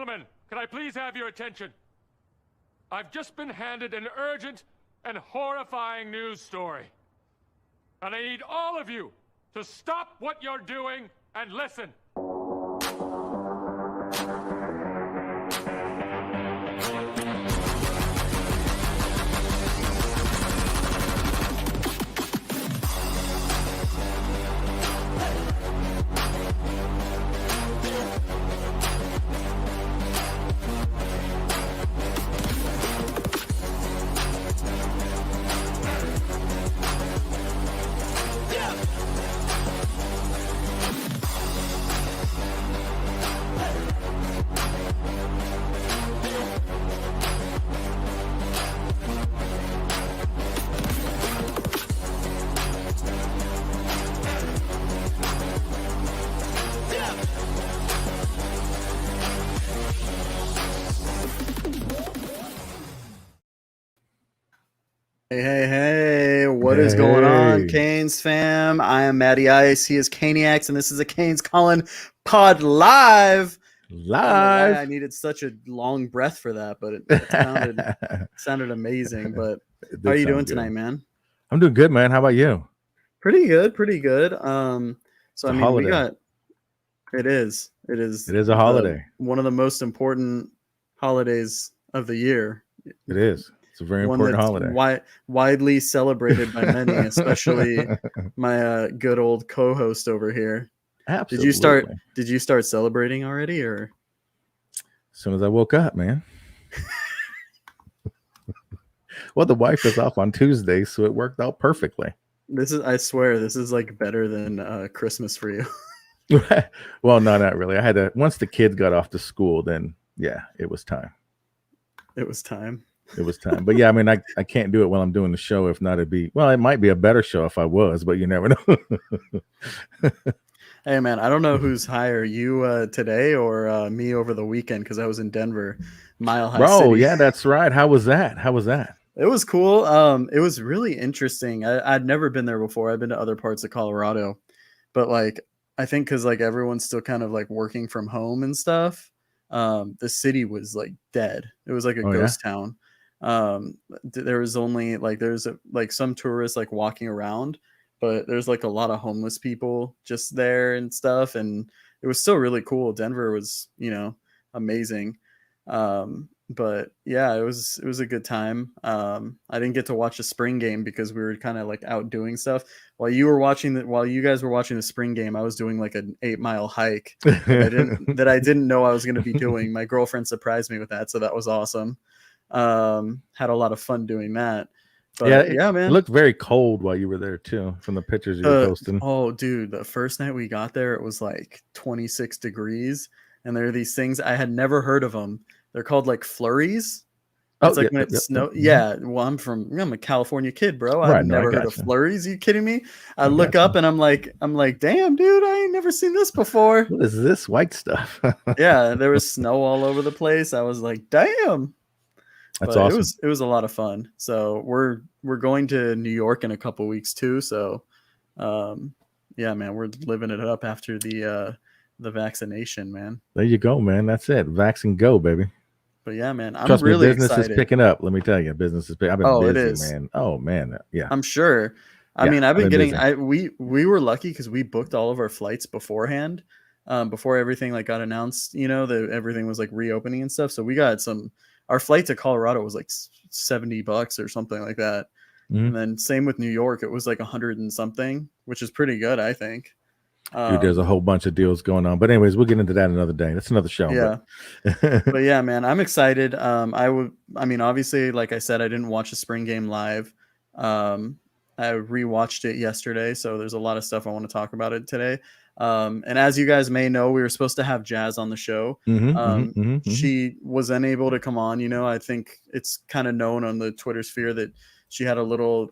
Gentlemen, can I please have your attention? I've just been handed an urgent and horrifying news story. And I need all of you to stop what you're doing and listen. Hey, what is going on, Canes fam? I am Matty Ice. He is Caniacs, and this is a Canes Calling Pod Live. I needed such a long breath for that, but it sounded amazing. But how are you doing tonight, man? I'm doing good, man. How about you? Pretty good. So I mean, holiday. It is a holiday. One of the most important holidays of the year. It is. It's a very important holiday. Widely celebrated by many, especially my good old co-host over here. Absolutely. Did you start celebrating already, or? As soon as I woke up, man. Well, the wife is off on Tuesday, so it worked out perfectly. I swear, this is like better than Christmas for you. Well, no, not really. Once the kids got off to school, then yeah, it was time. It was time. But yeah, I mean, I can't do it while I'm doing the show. If not, it might be a better show if I was, but you never know. Hey man, I don't know who's higher, you today or me over the weekend, because I was in Denver, Mile High Bro, City. Yeah, that's right. How was that? It was cool. It was really interesting. I'd never been there before. I've been to other parts of Colorado, but like I think because like everyone's still kind of like working from home and stuff. The city was like dead. It was like a ghost town. There was only like there's some tourists like walking around, but there's like a lot of homeless people just there and stuff, and it was still really cool. Denver was, amazing. But yeah, it was a good time. I didn't get to watch the spring game because we were kind of like out doing stuff while you guys were watching the spring game. I was doing like an 8-mile hike that I didn't know I was going to be doing. My girlfriend surprised me with that, so that was awesome. Had a lot of fun doing that. But yeah, man, it looked very cold while you were there too, from the pictures you were posting. Oh dude, the first night we got there, it was like 26 degrees, and there are these things I had never heard of them. They're called like flurries. It's like when it snows. Yeah, well, I'm a California kid, bro. I've never heard of flurries. Are you kidding me? I look up and I'm like, damn, dude, I ain't never seen this before. What is this white stuff? Yeah, there was snow all over the place. I was like, damn. That's awesome. It was a lot of fun. So we're going to New York in a couple weeks too. So, yeah, man, we're living it up after the vaccination, man. There you go, man. That's it. Vax and go, baby. But yeah, man, I'm Trust really me, business excited. is picking up. Let me tell you, business is picking up. I've been busy, it is, man. Oh man, yeah. I'm sure. I mean, I've been getting. We were lucky because we booked all of our flights beforehand, before everything like got announced. That everything was like reopening and stuff. So we got our flight to Colorado was like $70 or something like that. Mm-hmm. And then same with New York, it was like 100 and something, which is pretty good, I think. Dude, there's a whole bunch of deals going on, but anyways, we'll get into that another day. That's another show. Yeah, but yeah, man, I'm excited. Obviously, like I said, I didn't watch the spring game live. I rewatched it yesterday, so there's a lot of stuff I want to talk about it today. And as you guys may know, we were supposed to have Jazz on the show. She was unable to come on. I think it's kind of known on the Twitter sphere that she had a little,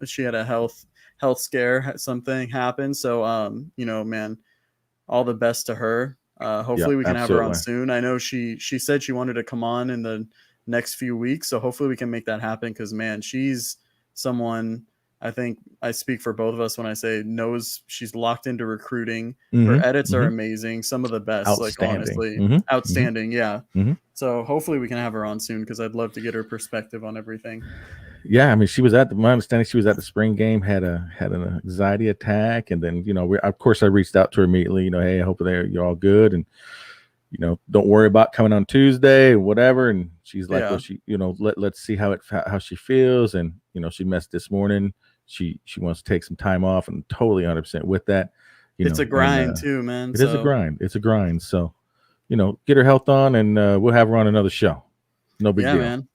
she had a health scare, something happened. So, man, all the best to her. Hopefully we can have her on soon. I know she said she wanted to come on in the next few weeks. So hopefully we can make that happen. 'Cause man, she's someone I think I speak for both of us when I say knows she's locked into recruiting. Her Mhm, edits are mhm. amazing, some of the best. Like Outstanding. honestly, Mhm, mhm. outstanding. Yeah. Mhm. So hopefully we can have her on soon because I'd love to get her perspective on everything. Yeah, I mean, she was at my understanding, she was at the spring game, had an anxiety attack, and then of course I reached out to her immediately. Hey, I hope you're all good, and don't worry about coming on Tuesday or whatever. And she's like, well, Yeah. let's see how she feels. And she messed this morning. She wants to take some time off, and totally 100% with that. It's a And grind too, man. it is a So grind. It's a grind. So, get her health on, and we'll have her on another show. No big yeah, deal. man.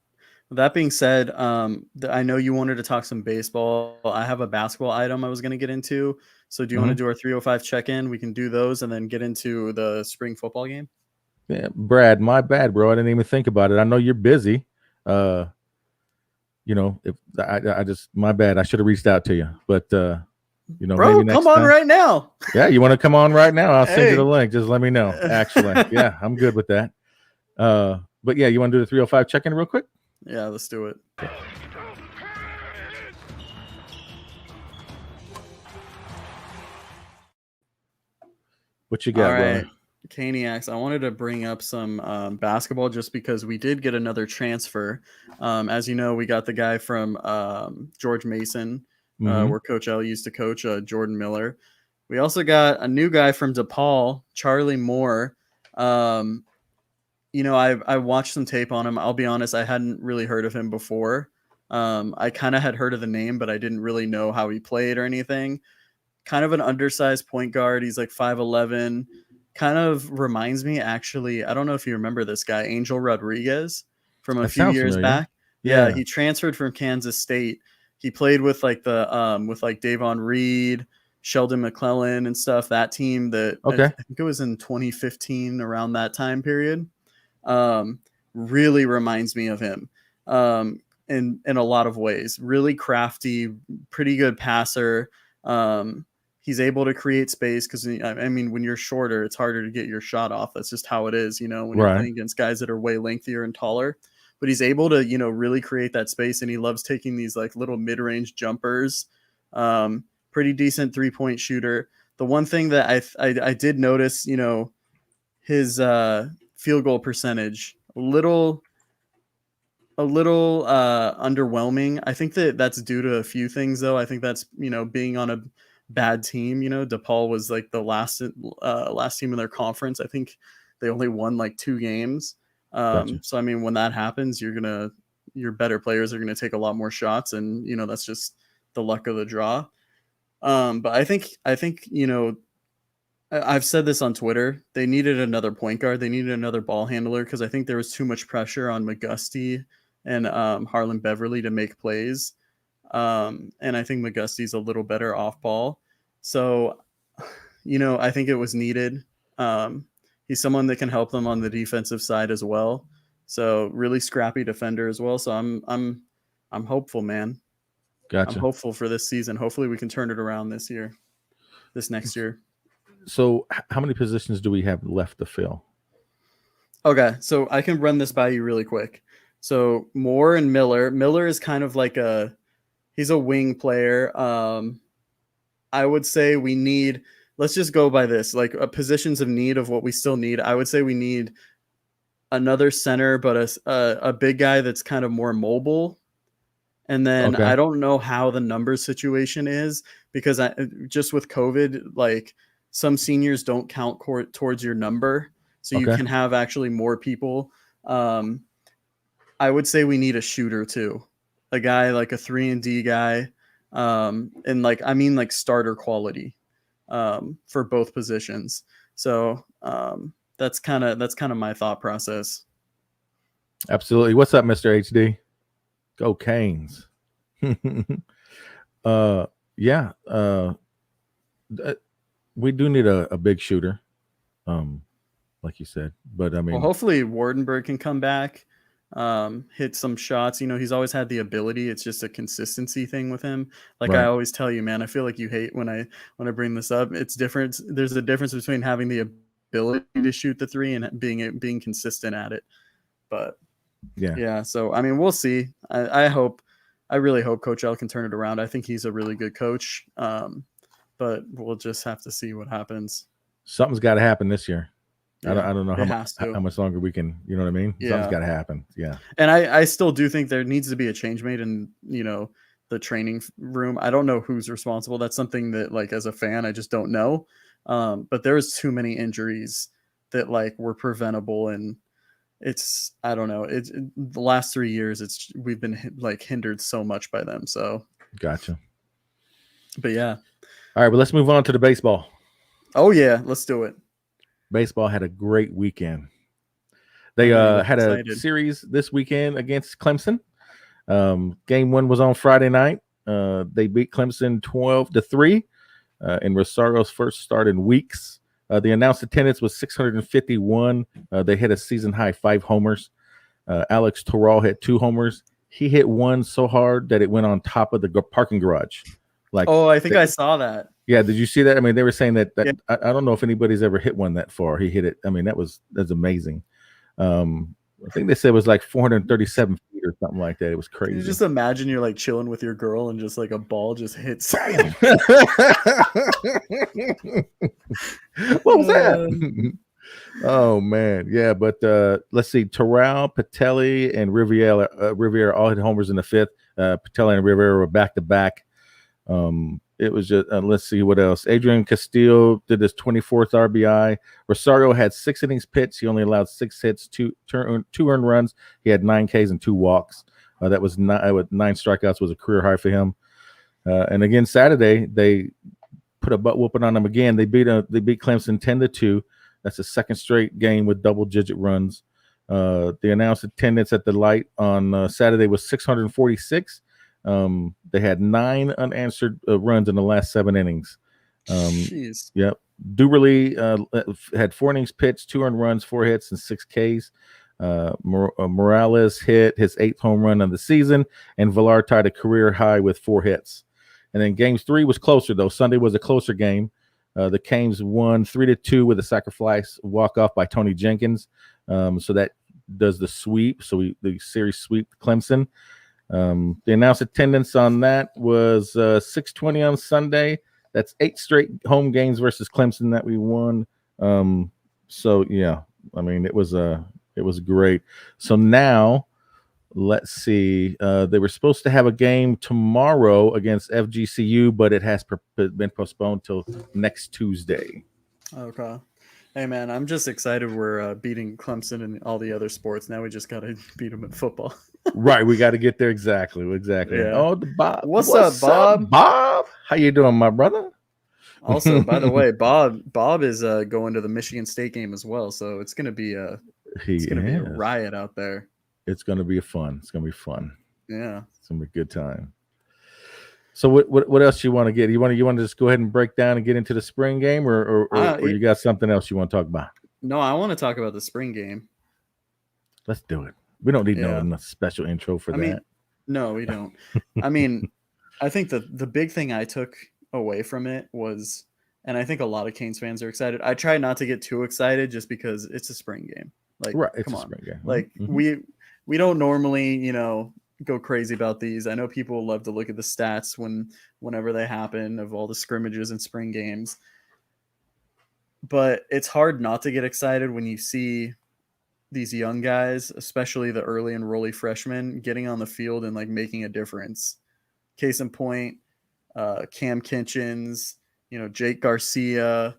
That being said, I know you wanted to talk some baseball. I have a basketball item I was going to get into. So do you want to Mhm. do our 305 check-in? We can do those and then get into the spring football game. Yeah, Brad, my bad, bro. I didn't even think about it. I know you're busy. If I just my bad. I should have reached out to you, but Bro, maybe next come on time. right now. Yeah, you want to come on right now? I'll send you the Hey. link. Just let me know. Actually, yeah, I'm good with that. But yeah, you want to do the 305 check-in real quick? Yeah, let's do it. What you got, All right, brother? Caniacs, I wanted to bring up some basketball just because we did get another transfer. As you know, we got the guy from George Mason, Mm-hmm. where Coach L used to coach, Jordan Miller. We also got a new guy from DePaul, Charlie Moore. Um, I watched some tape on him. I'll be honest, I hadn't really heard of him before. I kind of had heard of the name, but I didn't really know how he played or anything. Kind of an undersized point guard. He's like 5'11". Kind of reminds me, actually, I don't know if you remember this guy, Angel Rodriguez, from a That few sounds years familiar. back. Yeah, Yeah. he transferred from Kansas State. He played with like with like Davon Reed, Sheldon McClellan and stuff. That team that I Okay. think it was in 2015, around that time period. Um, really reminds me of him. In a lot of ways. Really crafty, pretty good passer. He's able to create space because I mean, when you're shorter, it's harder to get your shot off. That's just how it is, when you're Right. playing against guys that are way lengthier and taller. But he's able to, really create that space, and he loves taking these like little mid-range jumpers. Pretty decent 3-point shooter. The one thing that I did notice, his field goal percentage a little underwhelming. I think that's due to a few things, though. I think that's being on a bad team. DePaul was like the last team in their conference. I think they only won like 2 games. Gotcha. So I mean, when that happens, your better players are gonna take a lot more shots, and that's just the luck of the draw. But I think I've said this on Twitter. They needed another point guard. They needed another ball handler because I think there was too much pressure on McGusty and Harlan Beverly to make plays. And I think McGusty's a little better off ball. So, I think it was needed. He's someone that can help them on the defensive side as well. So really scrappy defender as well. So I'm hopeful, man. Gotcha. I'm hopeful for this season. Hopefully we can turn it around this next year. So, how many positions do we have left to fill? Okay, so I can run this by you really quick. So Moore and Miller. Miller is kind of like he's a wing player. I would say let's just go by this, like positions of need of what we still need. I would say we need another center, but a big guy that's kind of more mobile. And then Okay. I don't know how the numbers situation is because just with COVID, like some seniors don't count towards your number. So you Okay. can have actually more people. I would say we need a shooter too, a guy like a 3-and-D guy, and like starter quality for both positions. So that's kind of my thought process. Absolutely. What's up, Mr. HD? Go Canes. Yeah. We do need a big shooter, like you said. But I mean, well, hopefully Wardenberg can come back, hit some shots. He's always had the ability. It's just a consistency thing with him. Like right. I always tell you, man, I feel like you hate when I bring this up. It's different. There's a difference between having the ability to shoot the 3 and being consistent at it. But yeah. So I mean, we'll see. I hope I really hope Coach L can turn it around. I think he's a really good coach, but we'll just have to see what happens. Something's got to happen this year. Yeah, I don't know how much longer we can. You know what I mean? Yeah. Something's got to happen. Yeah. And I still do think there needs to be a change made in the training room. I don't know who's responsible. That's something that, like, as a fan, I just don't know. But there's too many injuries that like were preventable, and it's, I don't know. It's the last 3 years. We've been like hindered so much by them. So Gotcha. But yeah. All right, but let's move on to the baseball. Oh yeah, let's do it. Baseball had a great weekend. They had a series this weekend against Clemson. Game 1 was on Friday night. They beat Clemson 12-3 in Rosario's first start in weeks. The announced attendance was 651. They hit a season high 5 homers. Alex Toral hit 2 homers. He hit one so hard that it went on top of the parking garage. Like, oh, I think I saw that. Yeah, did you see that? I mean, they were saying that Yeah. I don't know if anybody's ever hit one that far. He hit it. I mean, that's amazing. I think they said it was like 437 feet or something like that. It was crazy. You just imagine you're like chilling with your girl and just like a ball just hits. What was that? Oh man, yeah. But let's see. Terrell, Patelli, and Riviera all hit homers in the 5th. Patelli and Riviera were back to back. It was just let's see what else. Adrian Castillo did his 24th RBI. Rosario had 6 innings pitched. He only allowed 6 hits, 2 earned runs. He had 9 Ks and 2 walks. That was 9 strikeouts was a career high for him. And again, Saturday they put a butt whooping on them again. They beat Clemson 10-2. That's the second straight game with double-digit runs. The announced attendance at the Light on Saturday was 646. They had 9 unanswered runs in the last 7 innings. Jeez. Yep. Duberly had 4 innings pitched, 2 earned runs, 4 hits, and 6 Ks. Morales hit his 8th home run of the season, and Villar tied a career high with 4 hits. And then Game 3 was closer, though. Sunday was a closer game. The Canes won 3-2 with a sacrifice walk-off by Tony Jenkins. So that does the sweep. So the series sweep Clemson. The announced attendance on that was 620 on Sunday. That's 8 straight home games versus Clemson that we won. So yeah, I mean it was great. So now let's see. They were supposed to have a game tomorrow against FGCU, but it has been postponed till next Tuesday. Okay. Hey man, I'm just excited we're beating Clemson and all the other sports. Now we just got to beat them in football. Right, we got to get there exactly. Yeah. Oh, the Bob. What's up, Bob? Bob, how you doing, my brother? Also, by the way, Bob is going to the Michigan State game as well, so it's gonna be a riot out there. It's gonna be fun. It's gonna be fun. Yeah, it's gonna be a good time. So what else you want to get? You want to just go ahead and break down and get into the spring game, or you got something else you want to talk about? No, I want to talk about the spring game. Let's do it. We don't need no special intro for that. Mean, no, we don't. I mean, I think the big thing I took away from it was, and I think a lot of Canes fans are excited. I try not to get too excited just because it's a spring game. Like, right, it's come a on. Spring game. Like we don't normally, go crazy about these. I know people love to look at the stats whenever they happen of all the scrimmages and spring games, but it's hard not to get excited when you see these young guys, especially the early enrollee freshmen, getting on the field and like making a difference. Case in point, Cam Kinchins, Jake Garcia,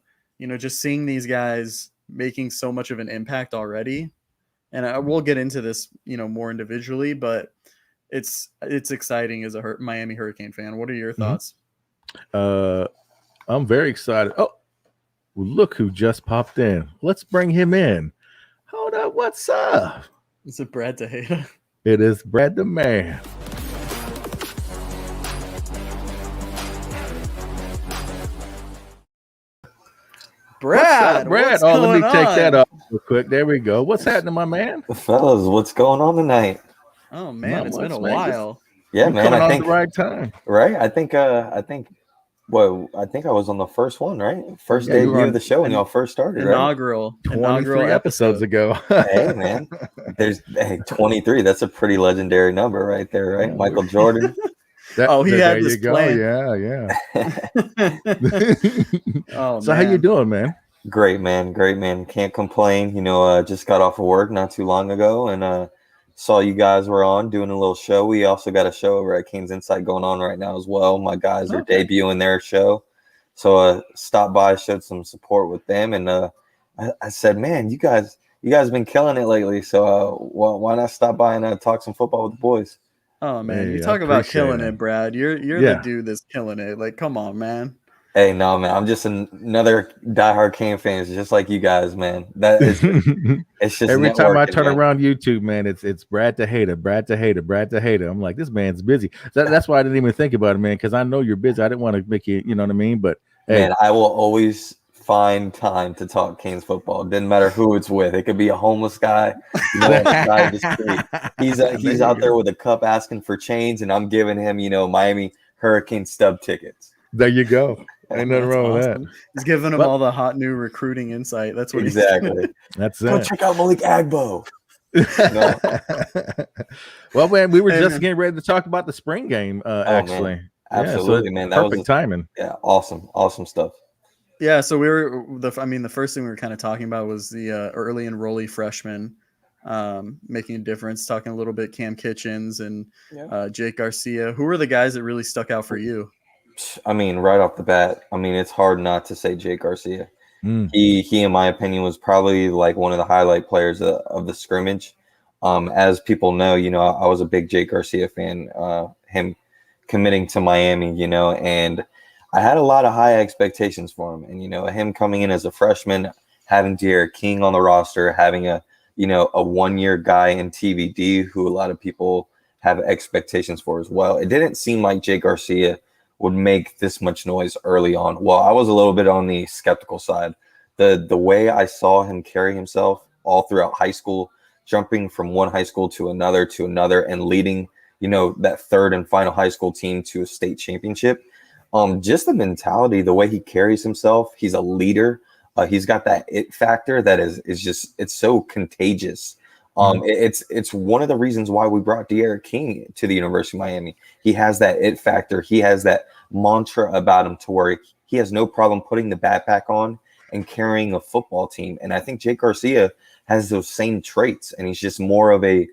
just seeing these guys making so much of an impact already. And I will get into this, more individually, but it's exciting as a Miami Hurricane fan. What are your thoughts? I'm very excited. Oh, look who just popped in. Let's bring him in. Hold up, what's up? Is it Brad Tejeda? It is Brad the man. Brad, Brad. Oh, let me take that off real quick. There we go. What's happening, my man? Fellas, what's going on tonight? Oh man, it's been a while. Yeah, man. I think the right time. Right? I think Well, I think I was on the first one, right? First Yeah, you were debut on of the show when an y'all first started, right? inaugural 23 episodes episode. ago. Hey, man. There's 23. That's a pretty legendary number right there, right? Yeah, Michael Jordan. Oh, he there had you this go. plan. Yeah. Oh, So how you man. doing, man? Great, man. Great, man. Can't complain. Just got off of work not too long ago and saw you guys were on doing a little show. We also got a show over at King's Insight going on right now as well. My guys are Okay. debuting their show. So stopped by, showed some support with them, and I said, man, you guys been killing it lately. So why not stop by and talk some football with the boys? Oh, man. Hey, You I talk about appreciate killing it. it, Brad. You're Yeah. the dude that's killing it. Like, come on, man. Hey, no, man, I'm just another diehard Kane fan, just like you guys, man. That is it's just Every time I networking, turn man. around YouTube, man, it's Brad Tejada, Brad Tejada, Brad Tejada. I'm like, this man's busy. That's why I didn't even think about it, man, because I know you're busy. I didn't want to make you, you know what I mean? But hey, Man, I will always find time to talk Canes football. It doesn't matter who it's with. It could be a homeless guy, a guy in the street. He's out there with a cup asking for change, and I'm giving him, Miami Hurricane stub tickets. There you go. Ain't nothing That's wrong with awesome. He's giving them Well- all the hot new recruiting insight. That's what Exactly. that. That's Go it. check out Malik Agbo. Well, man, we were Hey, just man. getting ready to talk about the spring game, actually. Man. Absolutely, man. That Perfect was timing. awesome stuff. Yeah, so we were the first thing we were kind of talking about was the early enrollee freshmen making a difference. Talking a little bit Cam Kitchens and Jake Garcia. Who were the guys that really stuck out for you? I mean, right off the bat, it's hard not to say Jake Garcia. Mm. He, in my opinion, was probably like one of the highlight players of the scrimmage. As people know, I was a big Jake Garcia fan. Him committing to Miami, and I had a lot of high expectations for him. And him coming in as a freshman, having D'Eriq King on the roster, having a 1-year guy in TVD who a lot of people have expectations for as well. It didn't seem like Jake Garcia would make this much noise early on. Well, I was a little bit on the skeptical side. The way I saw him carry himself all throughout high school, jumping from one high school to another and leading, that third and final high school team to a state championship. Just the mentality, the way he carries himself, he's a leader. He's got that it factor that is just, it's so contagious. It's one of the reasons why we brought D'Eriq King to the University of Miami. He has that it factor. He has that mantra about him to where he has no problem putting the backpack on and carrying a football team. And I think Jake Garcia has those same traits, and he's just more of a,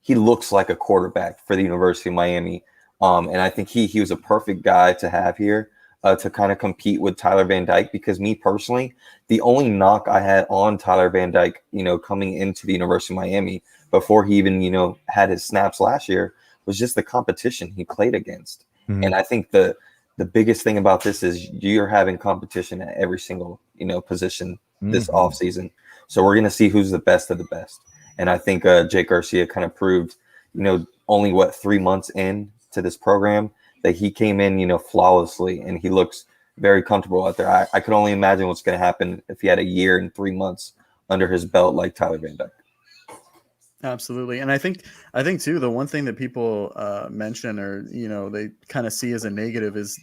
he looks like a quarterback for the University of Miami. And I think he was a perfect guy to have here to kind of compete with Tyler Van Dyke, because me personally, the only knock I had on Tyler Van Dyke, coming into the University of Miami before he even, had his snaps last year was just the competition he played against. Mm-hmm. And I think the biggest thing about this is you're having competition at every single, position this offseason. So we're going to see who's the best of the best. And I think Jake Garcia kind of proved, only 3 months in to this program that he came in, flawlessly, and he looks very comfortable out there. I could only imagine what's going to happen if he had a year and 3 months under his belt like Tyler Van Dyke. Absolutely. And I think too, the one thing that people mention or, they kind of see as a negative is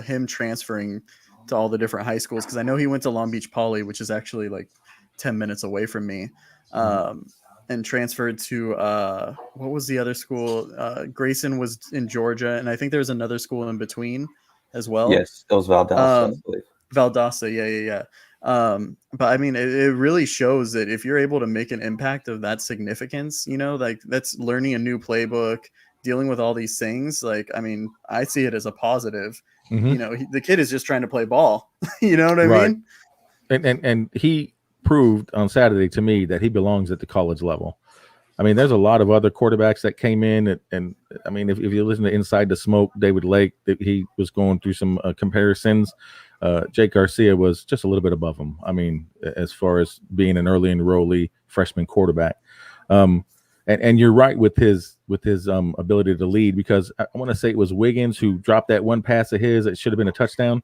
him transferring to all the different high schools. Cause I know he went to Long Beach Poly, which is actually like 10 minutes away from me. And transferred to what was the other school? Grayson was in Georgia, and I think there's another school in between as well. Yes, it was Valdosta, I believe. Valdosta, yeah. But I mean, it really shows that if you're able to make an impact of that significance, like that's learning a new playbook, dealing with all these things. Like, I mean, I see it as a positive. Mm-hmm. The kid is just trying to play ball. You know what I mean? And he proved on Saturday to me that he belongs at the college level. I mean, there's a lot of other quarterbacks that came in, and I mean, if you listen to Inside the Smoke, David Lake, he was going through some comparisons. Jake Garcia was just a little bit above him. I mean, as far as being an early enrollee freshman quarterback. And you're right with his ability to lead, because I want to say it was Wiggins who dropped that one pass of his. It should have been a touchdown.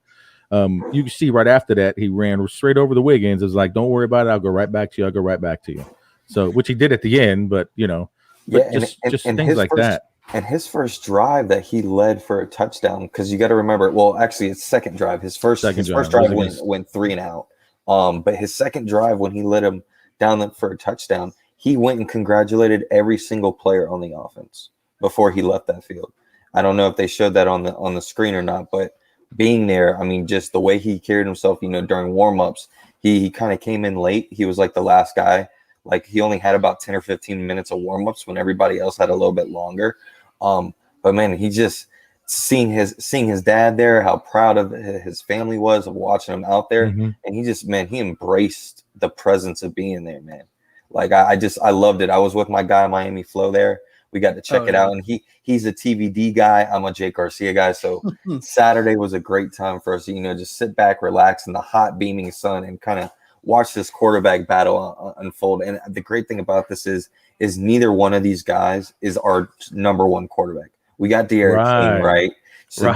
You can see right after that, he ran straight over the Wiggins. It was like, don't worry about it. I'll go right back to you. So, which he did at the end, but, just things like that. And his first drive that he led for a touchdown, because you got to remember, well, actually, it's second drive. His first drive went 3 and out. But his second drive, when he led him down for a touchdown, he went and congratulated every single player on the offense before he left that field. I don't know if they showed that on the screen or not, but being there, I mean, just the way he carried himself, during warmups, he kind of came in late. He was like the last guy. Like he only had about 10 or 15 minutes of warmups when everybody else had a little bit longer. But man, he just seeing his dad there, how proud of his family was of watching him out there. Mm-hmm. And he embraced the presence of being there, man. Like I loved it. I was with my guy, Miami Flo, there. We got to check it out. And he's a TVD guy. I'm a Jake Garcia guy. So Saturday was a great time for us, just sit back, relax in the hot beaming sun and kind of watch this quarterback battle unfold. And the great thing about this is neither one of these guys is our number one quarterback. We got De'Aaron King, right? So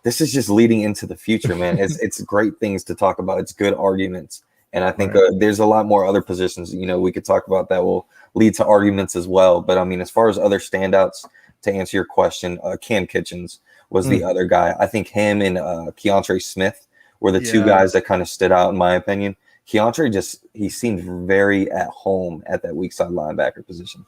this is just leading into the future, man. It's great things to talk about. It's good arguments. And I think there's a lot more other positions, we could talk about that will lead to arguments as well. But I mean, as far as other standouts, to answer your question, Cam Kitchens was the other guy. I think him and Keontre Smith were the two guys that kind of stood out in my opinion. Keontre he seemed very at home at that weak side linebacker position.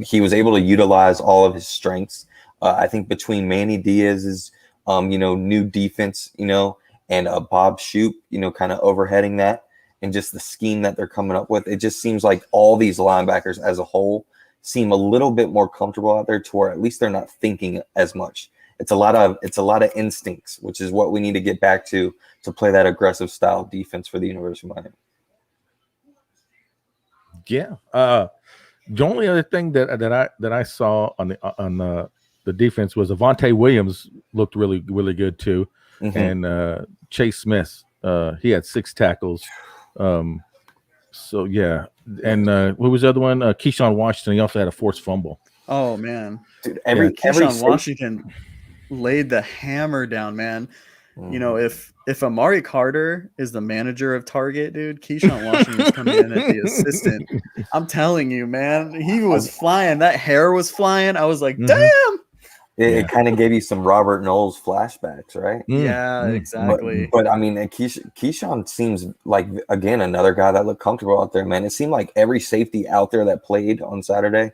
He was able to utilize all of his strengths. I think between Manny Diaz's, new defense, and Bob Shoop, kind of overheading that, and just the scheme that they're coming up with, it just seems like all these linebackers as a whole seem a little bit more comfortable out there to where at least they're not thinking as much. It's a lot of instincts, which is what we need to get back to play that aggressive style defense for the University of Miami. Yeah. The only other thing that I saw on the defense was Avonte Williams looked really, really good too. Mm-hmm. And Chase Smith, he had 6 tackles. So yeah. And what was the other one? Keyshawn Washington, he also had a forced fumble. Oh man. Dude, Keyshawn Washington laid the hammer down, man. If Amari Carter is the manager of Target, dude, Keyshawn Washington's coming in as the assistant. I'm telling you, man, he was flying. That hair was flying. I was like, damn. It kind of gave you some Robert Knowles flashbacks, right? Yeah, exactly. But I mean, Keyshawn seems like, again, another guy that looked comfortable out there, man. It seemed like every safety out there that played on Saturday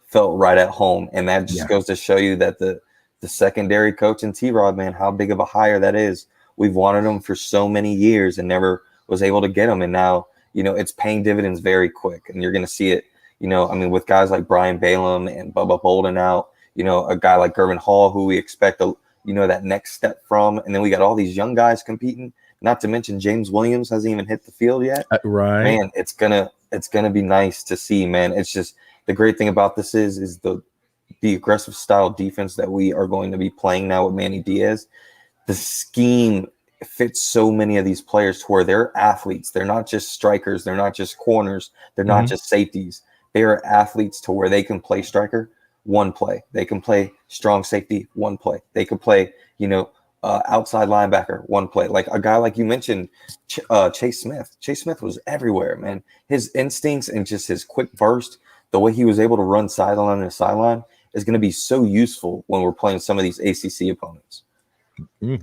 felt right at home. And that just goes to show you that the secondary coach in T-Rod, man, how big of a hire that is. We've wanted him for so many years and never was able to get him. And now, it's paying dividends very quick. And you're going to see it, with guys like Brian Balaam and Bubba Bolden out, a guy like Gervin Hall, who we expect, that next step from. And then we got all these young guys competing, not to mention James Williams hasn't even hit the field yet. Right. Man, it's gonna be nice to see, man. It's just the great thing about this is the aggressive style defense that we are going to be playing now with Manny Diaz. The scheme fits so many of these players to where they're athletes. They're not just strikers. They're not just corners. They're not just safeties. They are athletes to where they can play striker one play. They can play strong safety one play. They can play, outside linebacker one play. Like a guy like you mentioned, Chase Smith. Chase Smith was everywhere, man. His instincts and just his quick burst, the way he was able to run sideline to sideline is going to be so useful when we're playing some of these ACC opponents.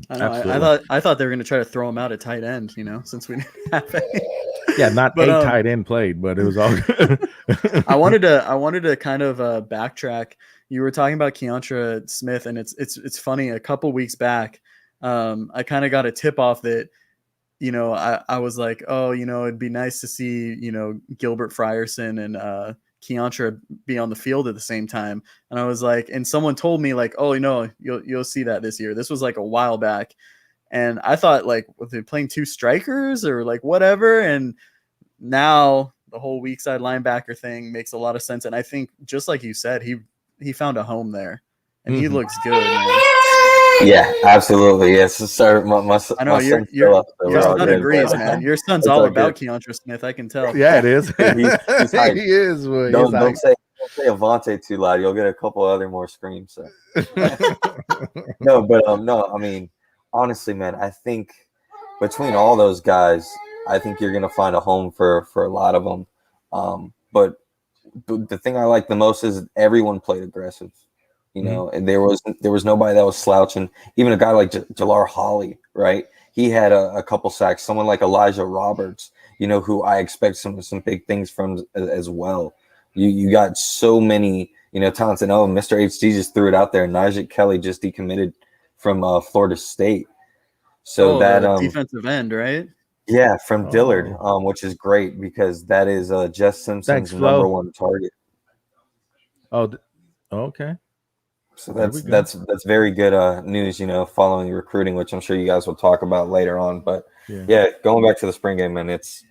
I thought they were going to try to throw him out at tight end, since we didn't have any. Yeah, not tight end played, but it was all good. I wanted to kind of backtrack. You were talking about Keontre Smith, and it's funny. A couple weeks back, I kind of got a tip off that, I was like, oh, it'd be nice to see, Gilbert Frierson and Keontre be on the field at the same time. And I was like, and someone told me like, oh, you'll see that this year. This was like a while back. And I thought like, were they playing 2 strikers or like whatever? And now the whole weak side linebacker thing makes a lot of sense. And I think just like you said, he found a home there and he looks good, man. Yeah, absolutely. Yes, sir. I know your son agrees, man. Your son's all about Keontre Smith. I can tell. Yeah, it is. He's he is. Boy. Don't say Avonte too loud. You'll get a couple other more screams. So. No. I mean, honestly, man, I think between all those guys, I think you're gonna find a home for a lot of them. But the thing I like the most is everyone played aggressive. You know, and there was nobody that was slouching. Even a guy like Jalar Holly, right? He had a couple sacks. Someone like Elijah Roberts, you know, who I expect some big things from as well. You got so many, you know, talents. And Mr. HD just threw it out there. Najee Kelly just decommitted from Florida State. So that defensive end, right? Yeah, from Dillard, which is great because that is Jess Simpson's number one target. Okay. So that's very good news, you know, following recruiting, which I'm sure you guys will talk about later on. But yeah, going back to the spring game, and it's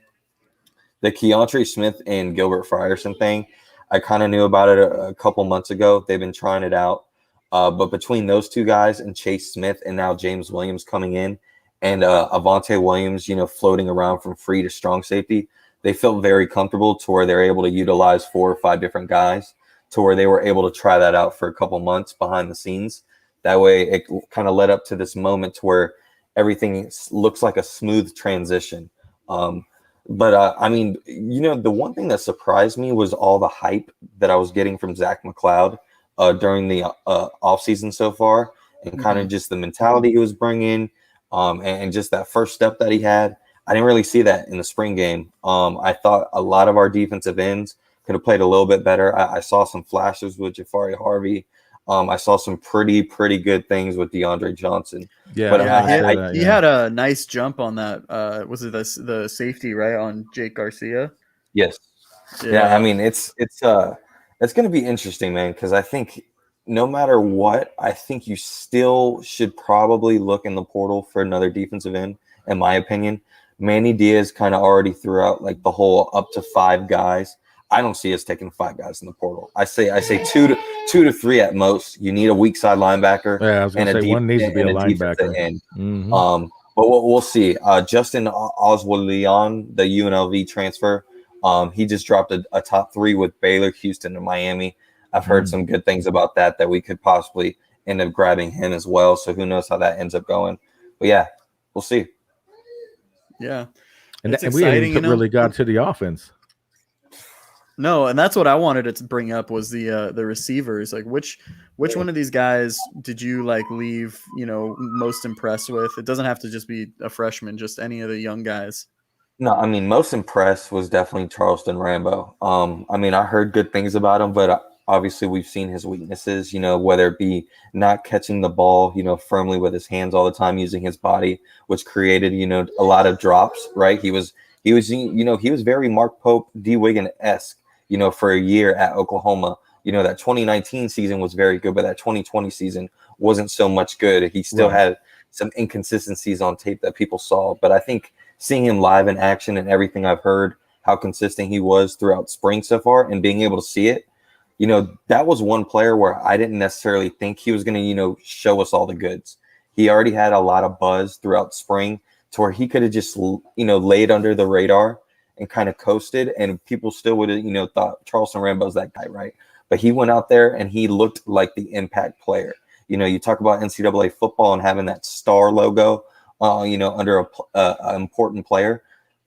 the Keontre Smith and Gilbert Frierson thing. I kind of knew about it a couple months ago. They've been trying it out. But between those two guys and Chase Smith and now James Williams coming in and Avante Williams, you know, floating around from free to strong safety, they felt very comfortable to where they're able to utilize 4 or 5 different guys, to where they were able to try that out for a couple months behind the scenes. That way it kind of led up to this moment to where everything looks like a smooth transition. But I mean, you know, the one thing that surprised me was all the hype that I was getting from Zach McCloud during the offseason so far, and kind of just the mentality he was bringing, and just that first step that he had. I didn't really see that in the spring game. I thought a lot of our defensive ends could have played a little bit better. I saw some flashes with Jafari Harvey. I saw some pretty good things with DeAndre Johnson. Yeah, but he had a nice jump on that. Was it the safety, right, on Jake Garcia? Yes. Yeah, I mean it's going to be interesting, man, because I think no matter what, I think you still should probably look in the portal for another defensive end, in my opinion. Manny Diaz kind of already threw out like the whole up to 5 guys. I don't see us taking 5 guys in the portal. I say 2 to 3 at most. You need a weak side linebacker. Yeah, I was going to say one needs to be a linebacker. But we'll see. Justin Oswald-Leon, the UNLV transfer, he just dropped a top 3 with Baylor, Houston, and Miami. I've heard some good things about that we could possibly end up grabbing him as well. So who knows how that ends up going. But yeah, we'll see. Yeah. And we haven't really got to the offense. No, and that's what I wanted to bring up was the receivers. Like which one of these guys did you like leave, you know, most impressed with? It doesn't have to just be a freshman, just any of the young guys. No, I mean, most impressed was definitely Charleston Rambo. I mean, I heard good things about him, but obviously we've seen his weaknesses, you know, whether it be not catching the ball, you know, firmly with his hands all the time, using his body, which created, you know, a lot of drops, right? He was, you know, he was very Mark Pope, D. Wiggin-esque, you know, for a year at Oklahoma. You know, that 2019 season was very good, but that 2020 season wasn't so much good. He still had some inconsistencies on tape that people saw. But I think seeing him live in action and everything I've heard, how consistent he was throughout spring so far and being able to see it, you know, that was one player where I didn't necessarily think he was going to, you know, show us all the goods. He already had a lot of buzz throughout spring to where he could have just, you know, laid under the radar and kind of coasted, and people still would have, you know, thought Charleston Rambo's that guy, right? But he went out there and he looked like the impact player. You know, you talk about NCAA football and having that star logo, you know, under an important player.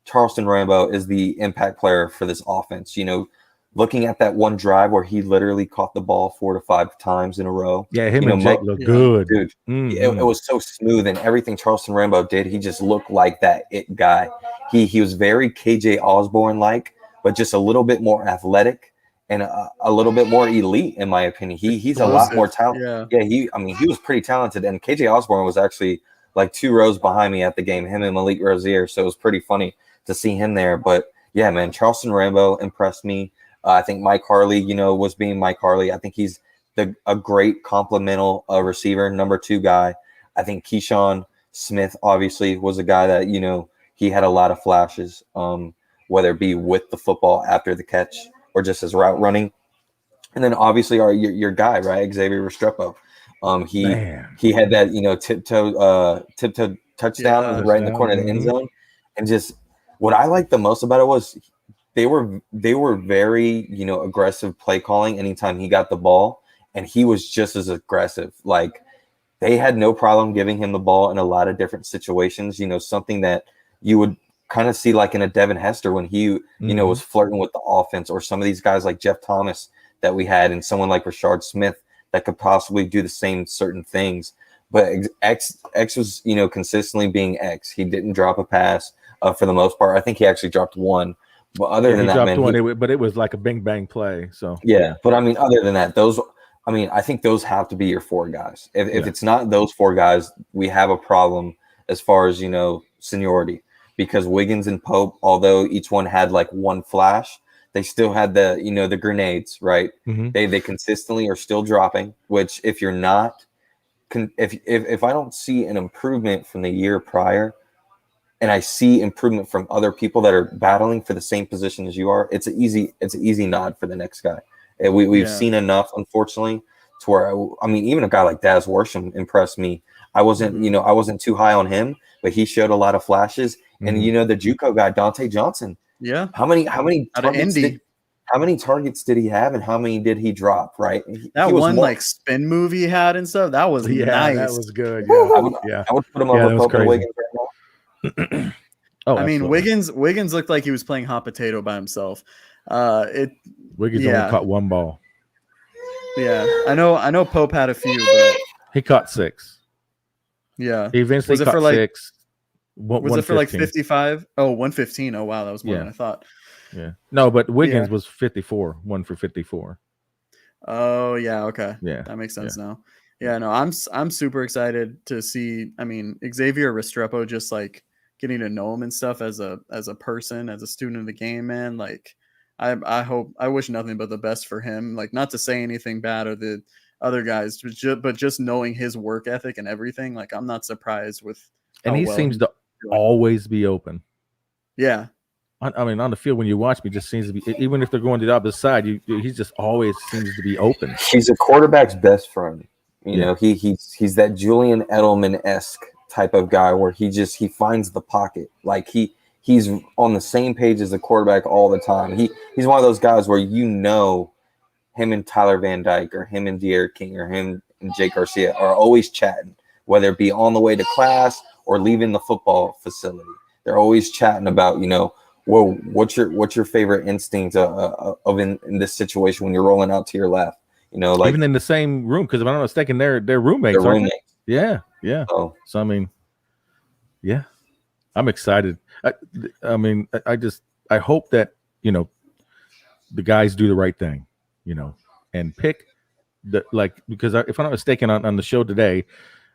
Charleston Rambo is the impact player for this offense. You know, looking at that one drive where he literally caught the ball 4 to 5 times in a row. Yeah, him and Jake look good. Dude, it was so smooth, and everything Charleston Rambo did, he just looked like that it guy. He was very KJ Osborne-like, but just a little bit more athletic and a little bit more elite, in my opinion. He's a lot more talented. Yeah, he was pretty talented, and KJ Osborne was actually like 2 rows behind me at the game, him and Malik Rozier, so it was pretty funny to see him there. But yeah, man, Charleston Rambo impressed me. I think Mike Harley, you know, was being Mike Harley. I think he's a great complemental receiver, number 2 guy. I think Keyshawn Smith obviously was a guy that, you know, he had a lot of flashes, whether it be with the football after the catch or just his route running. And then obviously your guy, right, Xavier Restrepo. He had that, you know, tiptoe touchdown right in the corner of the end zone. And just what I liked the most about it was they were very, you know, aggressive play calling anytime he got the ball, and he was just as aggressive. Like, they had no problem giving him the ball in a lot of different situations, you know, something that you would kind of see like in a Devin Hester when he, you know, was flirting with the offense, or some of these guys like Jeff Thomas that we had, and someone like Rashard Smith that could possibly do the same certain things. But X was, you know, consistently being X. He didn't drop a pass for the most part. I think he actually dropped one. But other than he that, dropped man, one, but it was like a bing bang play. So yeah. But I mean, other than that, I think those have to be your four guys. If it's not those four guys, we have a problem as far as, you know, seniority, because Wiggins and Pope, although each one had like one flash, they still had the, you know, the grenades, right? Mhm. They consistently are still dropping, which if you're not, if I don't see an improvement from the year prior, and I see improvement from other people that are battling for the same position as you are, it's an easy nod for the next guy. And we've seen enough, unfortunately, to where I mean, even a guy like Daz Worsham impressed me. I wasn't, you know, I wasn't too high on him, but he showed a lot of flashes. And you know, the JUCO guy, Dante Johnson. Yeah. How many Out of Indy. how many targets did he have, and how many did he drop? Right. That he was one like spin move he had and stuff. That was nice. That was good. Yeah. I would put him over Pope and crazy. Wiggins right now. Oh, I mean, absolutely. Wiggins looked like he was playing hot potato by himself. Wiggins only caught one ball. Yeah, I know Pope had a few, but He caught 6. yeah. He eventually Was it caught for, like- 6. Was it for like 115. 55? Oh, 115. Oh wow, that was more Yeah. than I thought. Yeah. No, but Wiggins was 54. 1 for 54. Oh yeah, okay. Yeah. That makes sense now. Yeah, no, I'm super excited to see. I mean, Xavier Restrepo, just like getting to know him and stuff as a person, as a student of the game, man. Like, I wish nothing but the best for him. Like, not to say anything bad or the other guys, but just knowing his work ethic and everything. Like, I'm not surprised with. And how he well seems to doing. always be open. Yeah, I mean, on the field when you watch me, just seems to be. Even if they're going to the opposite side, he just always seems to be open. He's a quarterback's best friend. You know, he's that Julian Edelman-esque type of guy where he finds the pocket. Like he's on the same page as the quarterback all the time. He's one of those guys where, you know, him and Tyler Van Dyke or him and De'Aaron King or him and Jake Garcia are always chatting, whether it be on the way to class or leaving the football facility. They're always chatting about, you know, well, what's your favorite instinct of in this situation when you're rolling out to your left? You know, like even in the same room, because if I'm not mistaken, they're roommates. their Aren't they? roommates. Yeah. So So I mean, yeah, I'm excited. I mean, I hope that, you know, the guys do the right thing, you know, and pick because if I'm not mistaken, on the show today,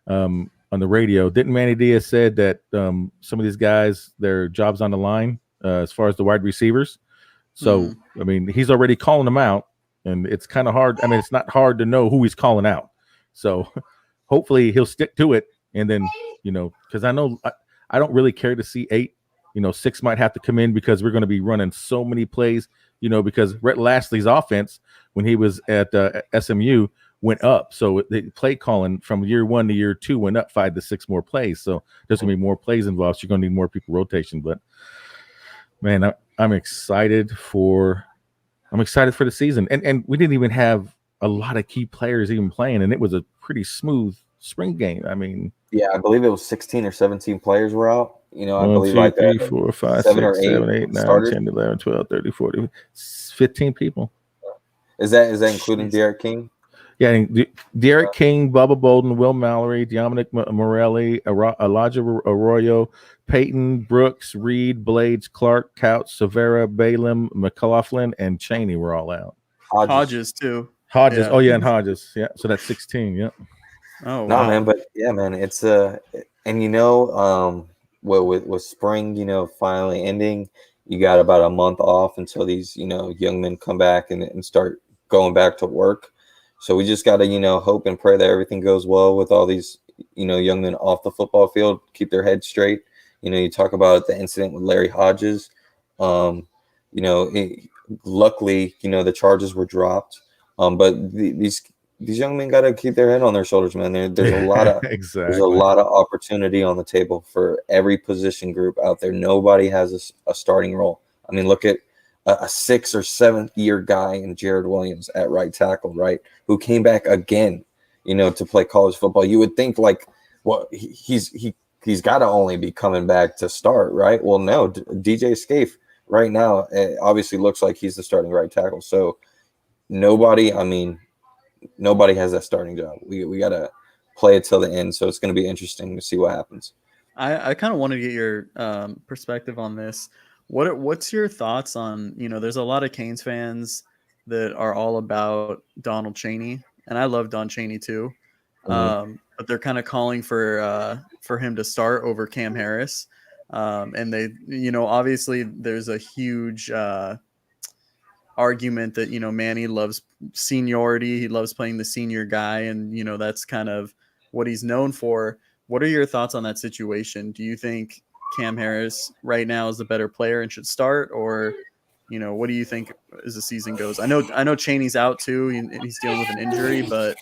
on the radio, didn't Manny Diaz said that some of these guys, their jobs on the line as far as the wide receivers. So I mean, he's already calling them out. And it's kind of hard. I mean, it's not hard to know who he's calling out. So hopefully he'll stick to it. And then, you know, because I know I don't really care to see 8. You know, 6 might have to come in because we're going to be running so many plays, you know, because Rhett Lashley's offense when he was at SMU went up. So the play calling from year 1 to year 2 went up 5 to 6 more plays. So there's going to be more plays involved. So you're going to need more people rotation. But, man, I'm excited for the season. And we didn't even have a lot of key players even playing, and it was a pretty smooth spring game. I mean, yeah, I believe it was 16 or 17 players were out. You know, I 1, believe 2, like 3, 4, 5, 7 or 6, 8 7, 8, 9, starters. 10, 11, 12, 13, 14, 15 people. Is that including De'Aaron King? Yeah, and Derek King, Bubba Bolden, Will Mallory, Dominic Morelli, Elijah Arroyo, Peyton, Brooks, Reed, Blades, Clark, Couch, Severa, Balaam, McLaughlin, and Cheney were all out. Hodges too. Hodges. Yeah. Oh, yeah, and Hodges. Yeah, so that's 16. Yeah. Oh No, wow. man, but yeah, man, it's and you know, well, with spring, you know, finally ending, you got about a month off until these, you know, young men come back and start going back to work. So we just got to, you know, hope and pray that everything goes well with all these, you know, young men off the football field, keep their heads straight. You know, you talk about the incident with Larry Hodges. You know, luckily, you know, the charges were dropped. But these young men got to keep their head on their shoulders, man. There's a lot of there's a lot of opportunity on the table for every position group out there. Nobody has a starting role. I mean, look at a 6th or 7th year guy in Jared Williams at right tackle, right, who came back again, you know, to play college football. You would think like, well, he's got to only be coming back to start, right? Well, no, DJ Scaife right now, it obviously looks like he's the starting right tackle. So nobody nobody has that starting job. We got to play it till the end. So it's going to be interesting to see what happens. I kind of want to get your perspective on this. What's your thoughts on, there's a lot of Canes fans that are all about Donald Chaney, and I love Don Chaney too. But they're kind of calling for him to start over Cam Harris. And they, obviously there's a huge argument that, Manny loves seniority. He loves playing the senior guy, and, that's kind of what he's known for. What are your thoughts on that situation? Do you think Cam Harris right now is the better player and should start, or, what do you think as the season goes? I know Chaney's out too, and he's dealing with an injury, but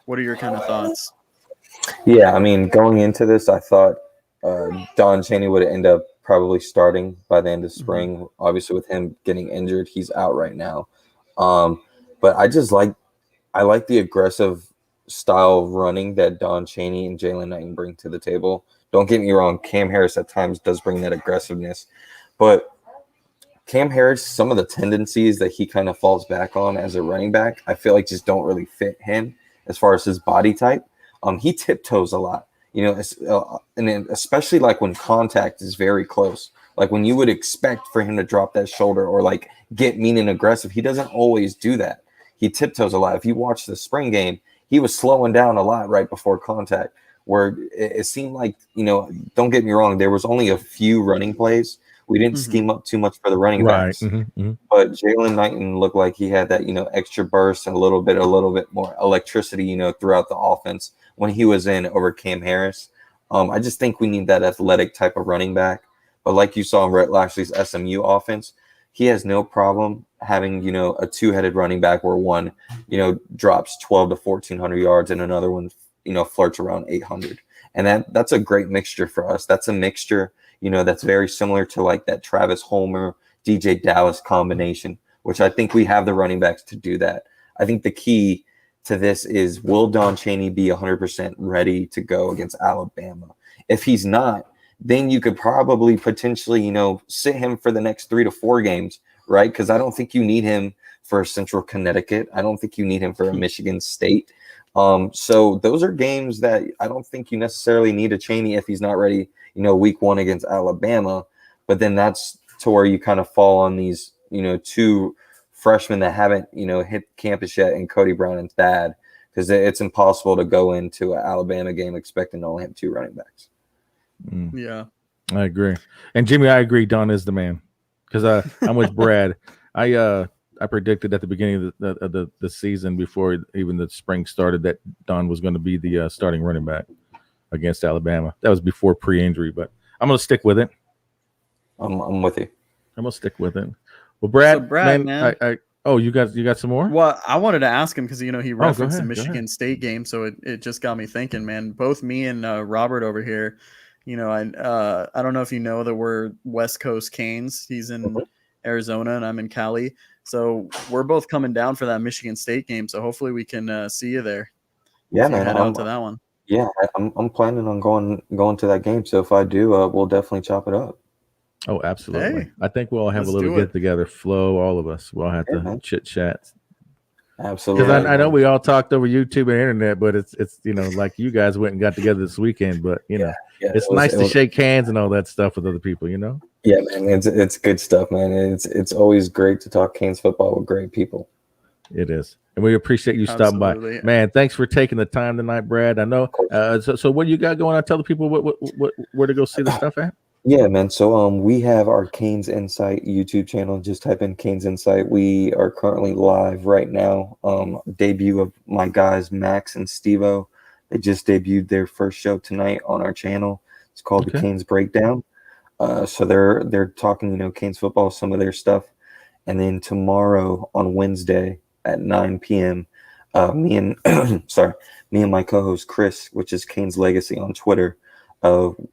what are your kind of thoughts? Yeah, I mean, going into this, I thought Don Chaney would end up probably starting by the end of spring. Mm-hmm. Obviously, with him getting injured, he's out right now. But I like the aggressive style running that Don Chaney and Jalen Knighton bring to the table. Don't get me wrong, Cam Harris at times does bring that aggressiveness, but Cam Harris, some of the tendencies that he kind of falls back on as a running back, I feel like just don't really fit him as far as his body type. He tiptoes a lot, and then especially like when contact is very close, like when you would expect for him to drop that shoulder or like get mean and aggressive, he doesn't always do that. He tiptoes a lot. If you watch the spring game, he was slowing down a lot right before contact, where it seemed like, don't get me wrong, there was only a few running plays. We didn't scheme up too much for the running backs. But Jalen Knighton looked like he had that, extra burst and a little bit more electricity, throughout the offense when he was in over Cam Harris. I just think we need that athletic type of running back. But like you saw in Rhett Lashley's SMU offense, he has no problem having, a two-headed running back where one, drops 12 to 1,400 yards and another one, flirts around 800. And that's a great mixture for us. That's a mixture, that's very similar to like that Travis Homer, DJ Dallas combination, which I think we have the running backs to do that. I think the key to this is, will Don Chaney be 100% ready to go against Alabama? If he's not, then you could probably potentially, sit him for the next 3 to 4 games, right? Because I don't think you need him for Central Connecticut. I don't think you need him for a Michigan State. So those are games that I don't think you necessarily need a Chaney if he's not ready, week 1 against Alabama. But then that's to where you kind of fall on these, 2 freshmen that haven't, hit campus yet, and Cody Brown and Thad, because it's impossible to go into an Alabama game expecting to only have 2 running backs. Yeah, I agree. And Jimmy, I agree. Don is the man, because I'm with Brad. I predicted at the beginning of the season, before even the spring started, that Don was going to be the starting running back against Alabama. That was before pre-injury, but I'm going to stick with it. I'm with you. I'm going to stick with it. Well, Brad, so Brad, man. You got some more? Well, I wanted to ask him because, he referenced the Michigan State game, so it just got me thinking, man. Both me and Robert over here, I don't know if you know that we're West Coast Canes. He's in Arizona and I'm in Cali. So we're both coming down for that Michigan State game. So hopefully we can see you there. Yeah, man. Head out to that one. Yeah, I'm planning on going to that game. So if I do, we'll definitely chop it up. Oh, absolutely. Hey, I think we'll all have a little get together. Flo, all of us. We'll have to chit chat. Absolutely. Because I know we all talked over YouTube and internet, but it's like you guys went and got together this weekend. But it's nice to shake hands and all that stuff with other people. Yeah, man, it's good stuff, man. It's always great to talk Canes football with great people. It is, and we appreciate you stopping by, man. Thanks for taking the time tonight, Brad. I know. So what you got going on? Tell the people where to go see the stuff at. Yeah, man. So we have our Canes Insight YouTube channel. Just type in Canes Insight. We are currently live right now. Debut of my guys Max and Stevo. They just debuted their first show tonight on our channel. It's called the Canes Breakdown. So they're talking, Canes football, some of their stuff. And then tomorrow on Wednesday at 9 p.m., me and my co-host Chris, which is Canes Legacy on Twitter,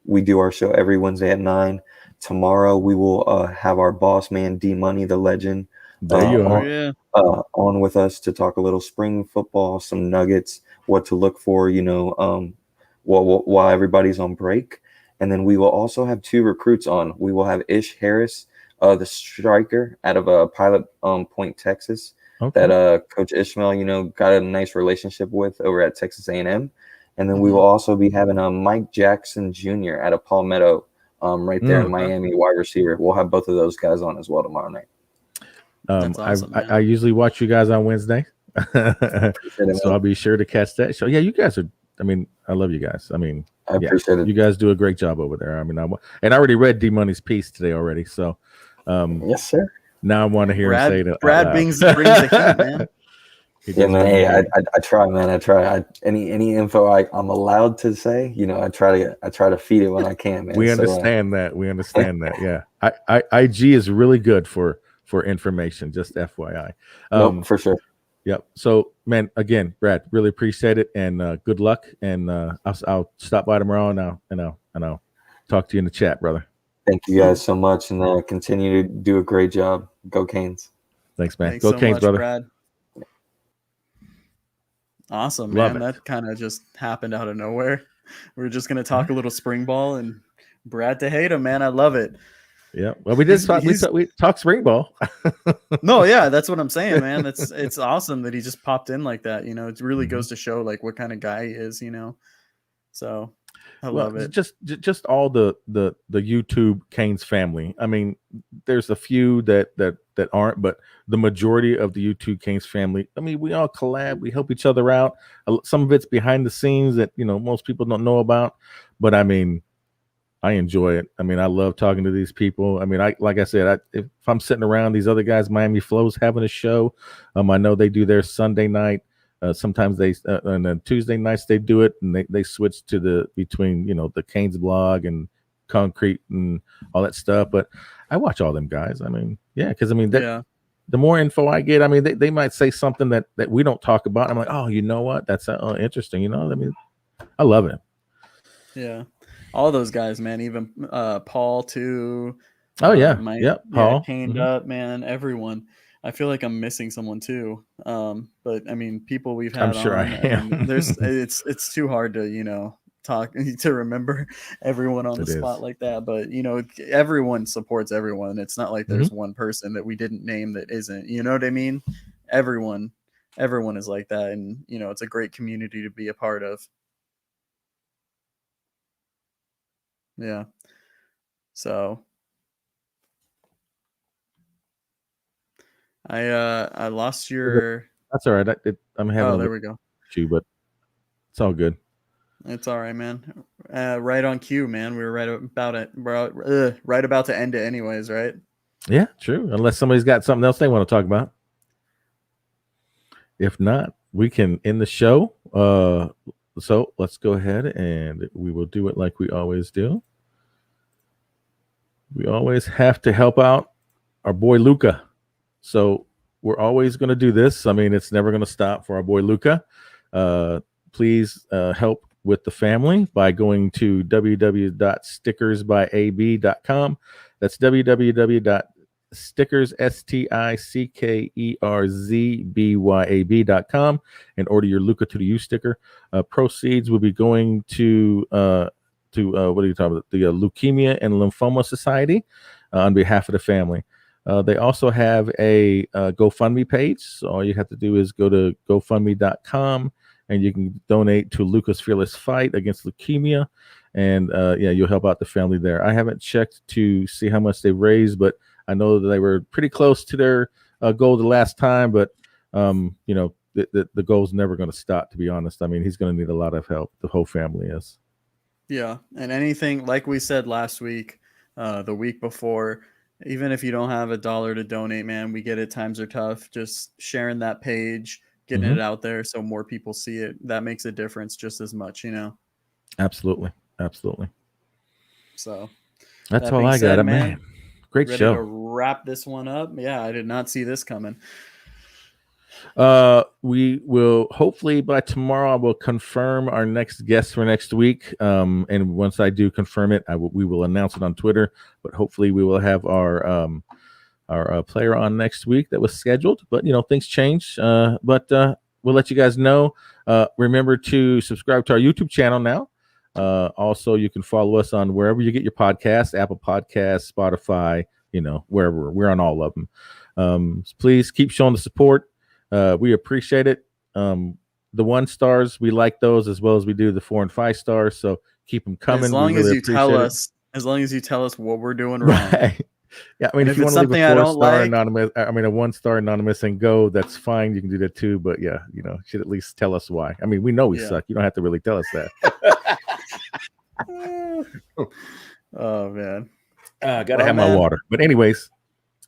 we do our show every Wednesday at 9. Tomorrow we will have our boss man D Money, the legend, on with us to talk a little spring football, some nuggets, what to look for, while everybody's on break. And then we will also have 2 recruits on. We will have Ish Harris, the striker out of Pilot Point, Texas. Okay. that Coach Ishmael, got a nice relationship with over at Texas A&M. And then we will also be having Mike Jackson Jr. out of Palmetto, right there in Miami, wide receiver. We'll have both of those guys on as well tomorrow night. That's awesome, man. I usually watch you guys on Wednesday, so I'll be sure to catch that show. Yeah, you guys are. I mean, I love you guys. I mean, I appreciate it. You guys do a great job over there. I mean, I already read D Money's piece today already. So, yes, sir. Now I want to hear him say that. Brad brings the heat, man. Yeah, man. Hey, I try, man. I try. Any info I'm allowed to say, I try to feed it when I can, man. We understand that. We understand that. Yeah. IG is really good for information. Just FYI. Nope, for sure. Yep. So, man, again, Brad, really appreciate it, and good luck. And I'll stop by tomorrow, and I'll talk to you in the chat, brother. Thank you guys so much, and continue to do a great job. Go Canes! Thanks, man. Thanks Go so Canes, much, brother. Brad. Awesome, Love man. it. That kind of just happened out of nowhere. We were just gonna talk a little spring ball, and Brad Tejeda, man, I love it. Yeah. Well, we did talk. We talked spring ball. No, yeah, that's what I'm saying, man. It's awesome that he just popped in like that. It really goes to show like what kind of guy he is. So I love it. Just all the YouTube Canes family. I mean, there's a few that aren't, but the majority of the YouTube Canes family. I mean, we all collab. We help each other out. Some of it's behind the scenes that most people don't know about, but I mean, I enjoy it. I mean, I love talking to these people. I mean, like I said, if I'm sitting around these other guys, Miami Flow's having a show. I know they do their Sunday night. Sometimes they and then Tuesday nights they do it, and they switch to between the Canes blog and Concrete and all that stuff. But I watch all them guys. I mean, yeah, because I mean, the more info I get, I mean, they might say something that we don't talk about. I'm like, oh, you know what? That's interesting. I mean, I love it. Yeah. All those guys, man, even Paul too. Oh yeah, Paul, Caned Up, man, everyone. I feel like I'm missing someone too. But I mean, people we've had. I'm sure I am. It's too hard to talk to remember everyone on the spot like that. But everyone supports everyone. It's not like there's one person that we didn't name that isn't. You know what I mean? Everyone is like that, and it's a great community to be a part of. Yeah. So I lost your. That's all right. I'm having. Oh, there we go. But it's all good. It's all right, man. Right on cue, man. We were right about it, bro. Right about to end it, anyways, right? Yeah, true. Unless somebody's got something else they want to talk about. If not, we can end the show. So let's go ahead and we will do it like we always do. We always have to help out our boy Luca. So we're always going to do this. I mean, it's never going to stop for our boy Luca. Please help with the family by going to www.stickersbyab.com. That's www.stickersbyab.com and order your Luca to the U sticker. Proceeds will be going to what are you talking about? The Leukemia and Lymphoma Society on behalf of the family. They also have a GoFundMe page. So all you have to do is go to GoFundMe.com and you can donate to Luca's Fearless Fight against leukemia. And you'll help out the family there. I haven't checked to see how much they've raised, but I know that they were pretty close to their goal the last time. But the goal's never going to stop, to be honest. I mean, he's going to need a lot of help. The whole family is. Yeah, and anything like we said last week, the week before, even if you don't have $1 to donate, man, we get it. Times are tough. Just sharing that page, getting it out there so more people see it. That makes a difference just as much, Absolutely. So that's all I got, man. Great ready show. To wrap this one up. Yeah, I did not see this coming. We will hopefully by tomorrow I will confirm our next guest for next week. And once I do confirm it, we will announce it on Twitter. But hopefully we will have our player on next week that was scheduled. But things change. But we'll let you guys know. Remember to subscribe to our YouTube channel now. Also, you can follow us on wherever you get your podcasts, Apple Podcasts, Spotify, wherever. We're on all of them. Please keep showing the support. We appreciate it. The 1 stars, we like those as well as we do the 4 and 5 stars. So keep them coming. As long we really as you tell appreciate it. us, as long as you tell us what we're doing wrong. Right. Yeah, I mean, And if if you it's want to leave something I a 4 don't star like- anonymous, I mean, a 1 star anonymous and go, that's fine. You can do that too. But yeah, you know, should at least tell us why. I mean, we know we Yeah. suck. You don't have to really tell us that. Oh man. Gotta Well, have my man. water. But anyways,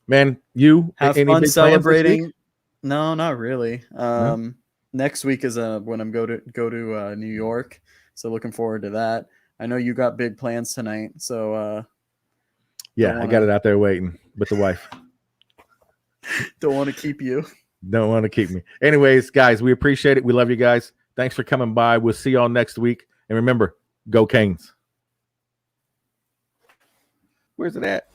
man, you Have any fun big plans this celebrating. week? No, not really. Next week is when I'm go to New York, so looking forward to that. I know you got big plans tonight, so Yeah, Don't I got it out there waiting with the wife. don't want to keep you. Don't want to keep me. Anyways, guys, we appreciate it. We love you guys. Thanks for coming by. We'll see y'all next week. And remember, go Canes. Where's it at?